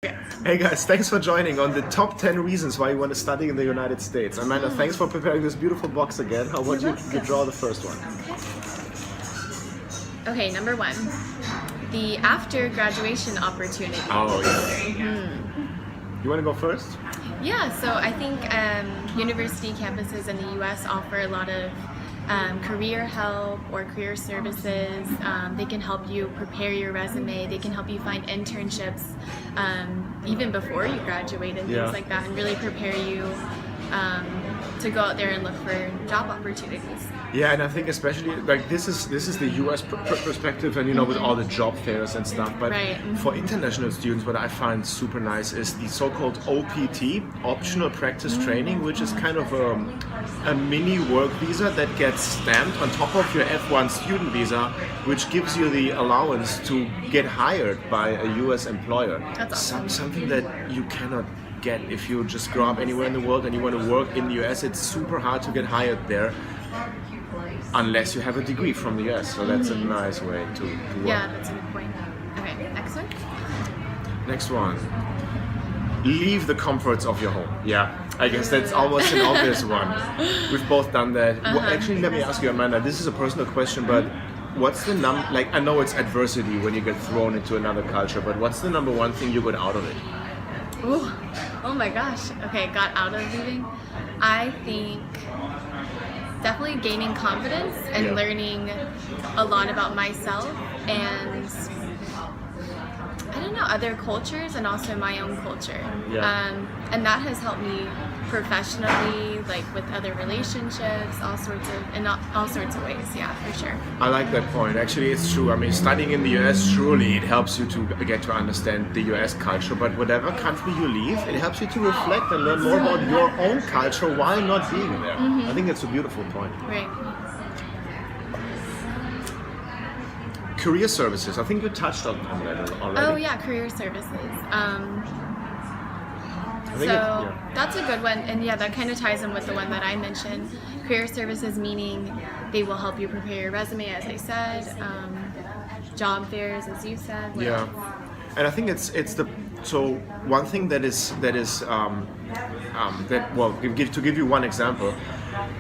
Hey guys, thanks for joining on the top 10 reasons why you want to study in the United States. Amanda, thanks for preparing this beautiful box again. How about you draw the first one? Okay, number one, the after graduation opportunity. Oh, yeah. You want to go first? Yeah, so I think university campuses in the US offer a lot of career help or career services. They can help you prepare your resume. They can help you find internships even before you graduate and things like that, and really prepare you to go out there and look for job opportunities. Yeah, and I think especially like this is the US perspective, and with all the job fairs and stuff. But for international students, what I find super nice is the so-called OPT, optional practice training, which is kind of a mini work visa that gets stamped on top of your F1 student visa, which gives you the allowance to get hired by a US employer. That's awesome. Something that you cannot get if you just grow up anywhere in the world and you want to work in the US. It's super hard to get hired there unless you have a degree from the US. So that's a nice way to work. Yeah, that's a good point. Okay, next one. Next one. Leave the comforts of your home. Yeah, I guess that's almost an obvious one. We've both done that. Well, actually, let me ask you, Amanda, this is a personal question, but what's the like, I know it's adversity when you get thrown into another culture, but what's the number one thing you got out of it? Ooh, oh my gosh. Okay, got out of leaving. I think definitely gaining confidence and learning a lot about myself and I don't know, other cultures and also my own culture. And that has helped me professionally, like with other relationships, all sorts of ways. Yeah, for sure. I like that point. Actually, it's true. I mean, studying in the US, truly, it helps you to get to understand the US culture. But whatever country you leave, it helps you to reflect and learn more about your own culture while not being there. I think that's a beautiful point. Right. Career services. I think you touched on that already. Oh yeah, career services. So that's a good one, and yeah, that kind of ties in with the one that I mentioned. Career services meaning they will help you prepare your resume, as I said. Job fairs, as you said. And I think it's the one thing to give you one example.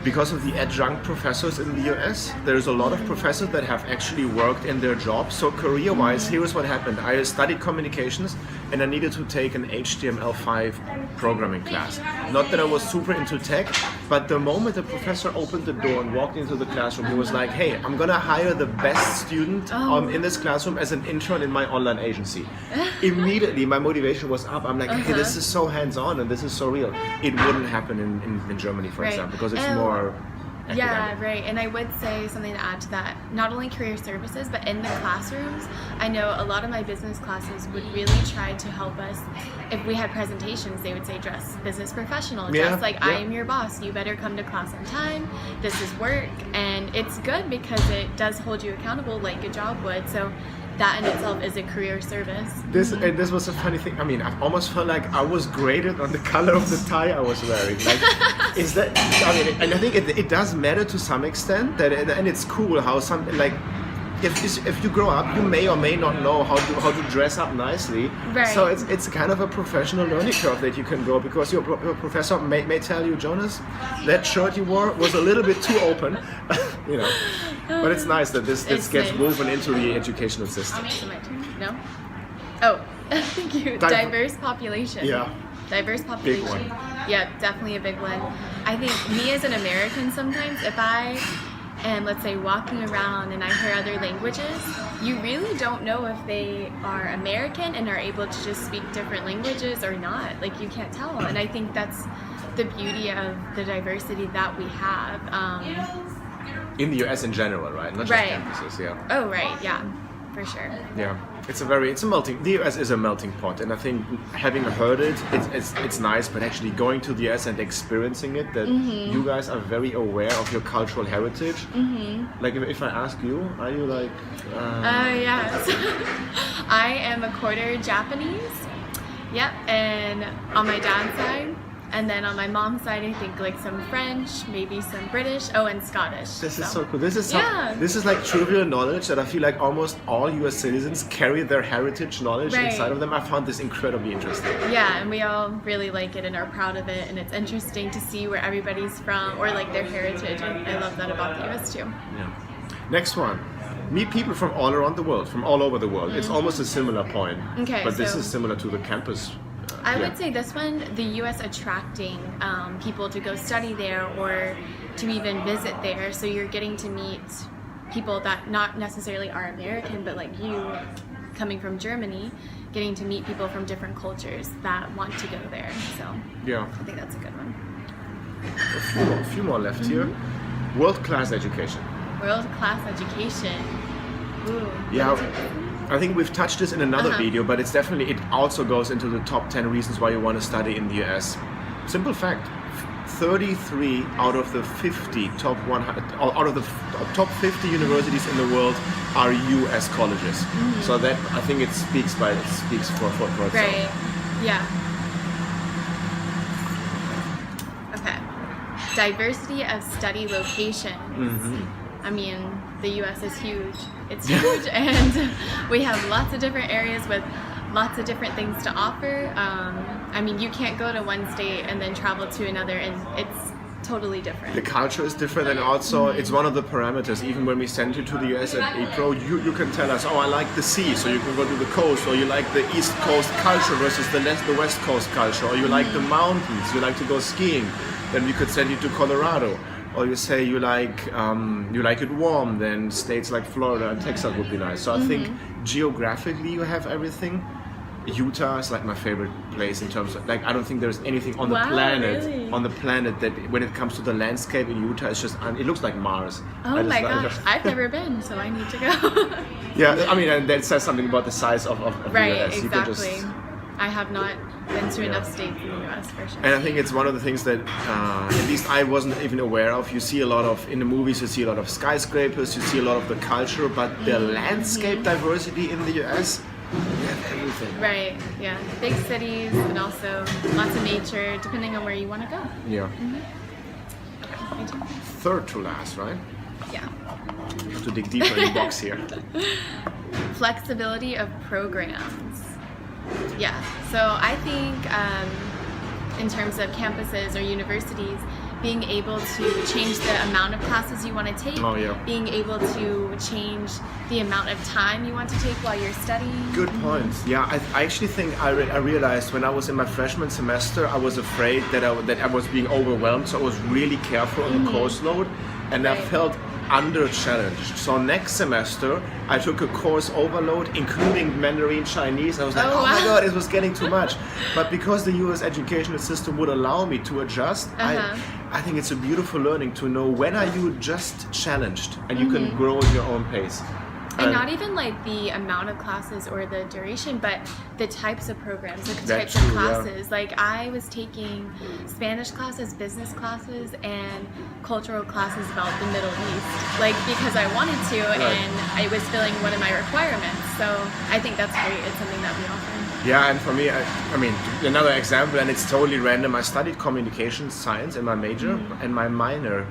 Because of the adjunct professors in the US, there's a lot of professors that have actually worked in their jobs. So career-wise, here's what happened. I studied communications and I needed to take an HTML5 programming class. Not that I was super into tech, but the moment the professor opened the door and walked into the classroom, he was like, hey, I'm gonna hire the best student in this classroom as an intern in my online agency. Immediately, my motivation was up. I'm like, hey, this is so hands-on and this is so real. It wouldn't happen in Germany, for example, because it's more academic. Yeah, right. And I would say something to add to that, not only career services, but in the classrooms, I know a lot of my business classes would really try to help us. If we had presentations, they would say, dress business professional, dress like I am your boss, you better come to class on time, this is work. And it's good because it does hold you accountable like a job would. So that in itself is a career service. This was a funny thing. I mean, I almost felt like I was graded on the color of the tie I was wearing. Like, is that? I mean, and I think it does matter to some extent. And it's cool how if you grow up, you may or may not know how to dress up nicely. Right. So it's kind of a professional learning curve that you can go, because your professor may tell you, Jonas, that shirt you wore was a little bit too open, But it's nice that this gets woven into the educational system. Is it my turn? No? Oh, thank you. Diverse population. Yeah. Diverse population. Big one. Yeah, definitely a big one. I think me as an American, sometimes if I am, let's say, walking around and I hear other languages, you really don't know if they are American and are able to just speak different languages or not. Like, you can't tell. And I think that's the beauty of the diversity that we have. In the US in general, right? Not just campuses, Oh, right, yeah, for sure. Yeah, the US is a melting pot, and I think having heard it's nice, but actually going to the US and experiencing it, that you guys are very aware of your cultural heritage. Like, if I ask you, are you like... Yes. I am a quarter Japanese. Yep, and on my dad's side, And then on my mom's side, I think like some French, maybe some British, and Scottish. This is so cool. This is Yeah. this is like trivial knowledge that I feel like almost all US citizens carry their heritage knowledge Right. inside of them. I found this incredibly interesting. Yeah, and we all really like it and are proud of it, and it's interesting to see where everybody's from or like their heritage. I love that about the US too. Yeah. Next one. Meet people from all around the world, from all over the world. It's almost a similar point. Okay, But this so- is similar to the campus. I yeah. would say this one, the U.S. attracting people to go study there or to even visit there. So you're getting to meet people that not necessarily are American, but like you, coming from Germany, getting to meet people from different cultures that want to go there. So Yeah. I think that's a good one. A few more left here. World-class education. World-class education. Ooh. Yeah, I think we've touched this in another Uh-huh. video, but it also goes into the top 10 reasons why you want to study in the US. Simple fact, 33 out of the 50 top 100, out of the top 50 universities in the world are US colleges. So that, I think it speaks for itself. Right. Yeah. Okay. Diversity of study locations. I mean, the U.S. is huge. It's huge, and we have lots of different areas with lots of different things to offer. I mean, you can't go to one state and then travel to another, and it's totally different. The culture is different, and also it's one of the parameters. Even when we send you to the US at Epro, you can tell us, oh, I like the sea, so you can go to the coast, or you like the East Coast culture versus the West Coast culture, or you like the mountains, you like to go skiing, then we could send you to Colorado. Or you say you like it warm, then states like Florida and Texas would be nice. So I think geographically you have everything. Utah is like my favorite place in terms of, like, I don't think there's anything on the Wow, planet really? that when it comes to the landscape in Utah, it's just it looks like Mars. Oh my gosh, I've never been, so I need to go. Yeah, I mean, and that says something about the size of Right, the US. You can just- exactly. I have not been to enough states in the U.S. for sure. And I think it's one of the things that at least I wasn't even aware of. You see a lot of, in the movies, you see a lot of skyscrapers, you see a lot of the culture, but the landscape diversity in the US, you have everything. Right, yeah. Big cities and also lots of nature, depending on where you want to go. Yeah. Okay, me too. Third to last, right? Yeah. You have to dig deeper in the box here. Flexibility of programs. Yeah, so I think in terms of campuses or universities, being able to change the amount of classes you want to take, Oh, yeah. being able to change the amount of time you want to take while you're studying. Good point. Yeah, I actually think I realized when I was in my freshman semester, I was afraid that I was being overwhelmed, so I was really careful on the course load, and I Right. felt under-challenged. So next semester, I took a course overload, including Mandarin Chinese. I was like, Oh, oh my wow. god, it was getting too much. But because the US educational system would allow me to adjust, I think it's a beautiful learning to know when are you just challenged, and you can grow at your own pace. And not even like the amount of classes or the duration, but the types of programs, the That's types of true, yeah. classes. Like I was taking Spanish classes, business classes, and cultural classes about the Middle East, like because I wanted to, and I was filling one of my requirements. So I think that's great. It's something that we offer. Yeah, and for me, I mean, another example, and it's totally random. I studied communication science in my major, and my minor.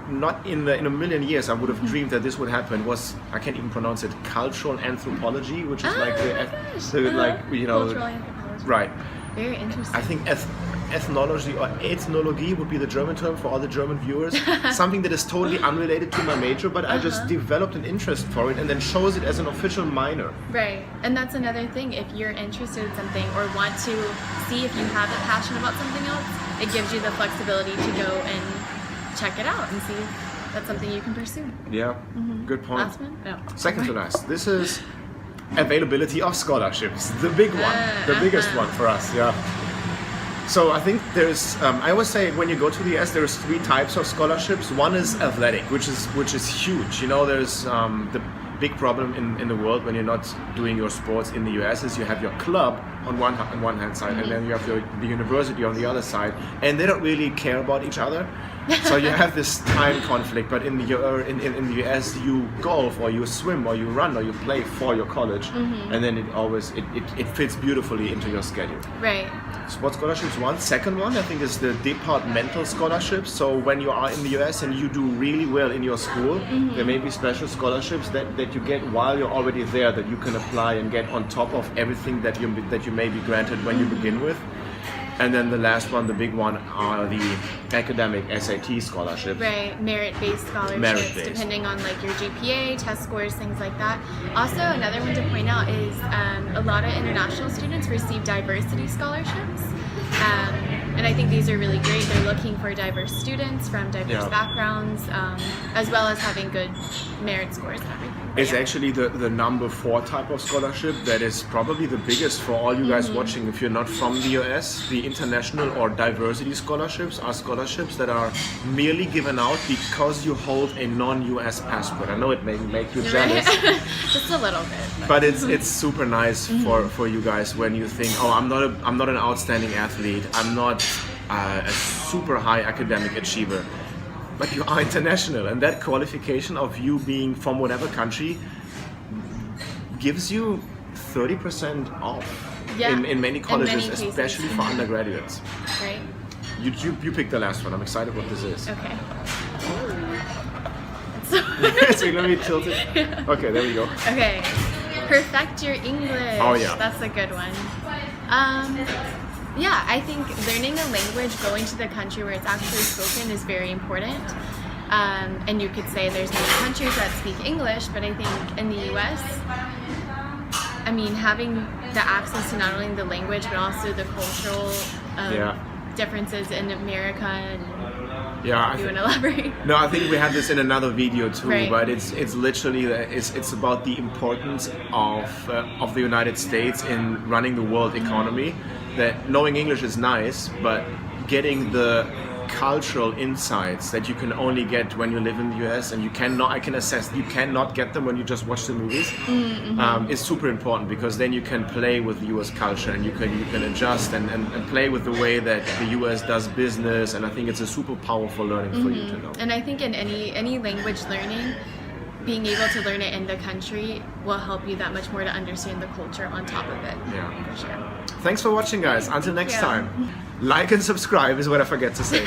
Not in a million years I would have dreamed that this would happen. Was, I can't even pronounce it, cultural anthropology, which is like Cultural anthropology. right. Very interesting. I think ethnology or ethnology would be the German term for all the German viewers. Something that is totally unrelated to my major, but I just developed an interest for it and then chose it as an official minor. Right, and that's another thing. If you're interested in something or want to see if you have a passion about something else, it gives you the flexibility to go and check it out and see if that's something you can pursue. Yeah, good point. Last one? No. Second to last. This is availability of scholarships. The big one, the biggest one for us, yeah. So I think there's, I always say when you go to the US, there's 3 types of scholarships. One is athletic, which is huge. You know, there's the big problem in the world when you're not doing your sports in the US is you have your club on one hand side, and then you have the university on the other side, and they don't really care about each other. So you have this time conflict. But in the US, you golf or you swim or you run or you play for your college, and then it fits beautifully into your schedule. Right. Sports scholarships one. Second one, I think, is the departmental scholarships. So when you are in the US and you do really well in your school, there may be special scholarships that you get while you're already there that you can apply and get on top of everything that you may be granted when you begin with. And then the last one, the big one, are the academic SAT scholarships. Right, merit-based scholarships, Merit-based. depending on like your GPA, test scores, things like that. Also, another one to point out is a lot of international students receive diversity scholarships. And I think these are really great. They're looking for diverse students from diverse backgrounds, as well as having good merit scores and everything. It's actually the number 4 type of scholarship that is probably the biggest for all you guys watching. If you're not from the US, the international or diversity scholarships are scholarships that are merely given out because you hold a non-US passport. I know it may make you jealous. Just a little bit. But it's super nice for you guys when you think, oh, I'm not an outstanding athlete, I'm not a super high academic achiever, but you are international, and that qualification of you being from whatever country gives you 30% off in many colleges, cases. especially for undergraduates. Right. You pick the last one. I'm excited what this is. Okay. So let me tilt it. Okay, there we go. Okay. Perfect your English. Oh, yeah. That's a good one. Yeah, I think learning a language, going to the country where it's actually spoken is very important. And you could say there's many countries that speak English, but I think in the US, I mean, having the access to not only the language, but also the cultural differences in America and you want to elaborate? No, I think we had this in another video too, Right. but it's literally it's about the importance of the United States in running the world economy. That knowing English is nice, but getting the cultural insights that you can only get when you live in the US, and you cannot get them when you just watch the movies, is super important, because then you can play with the US culture, and you can adjust and play with the way that the US does business, and I think it's a super powerful learning for you to know. And I think in any language learning, being able to learn it in the country will help you that much more to understand the culture on top of it. Yeah. For sure. Thanks for watching, guys. Until next you. time. Like and subscribe is what I forget to say.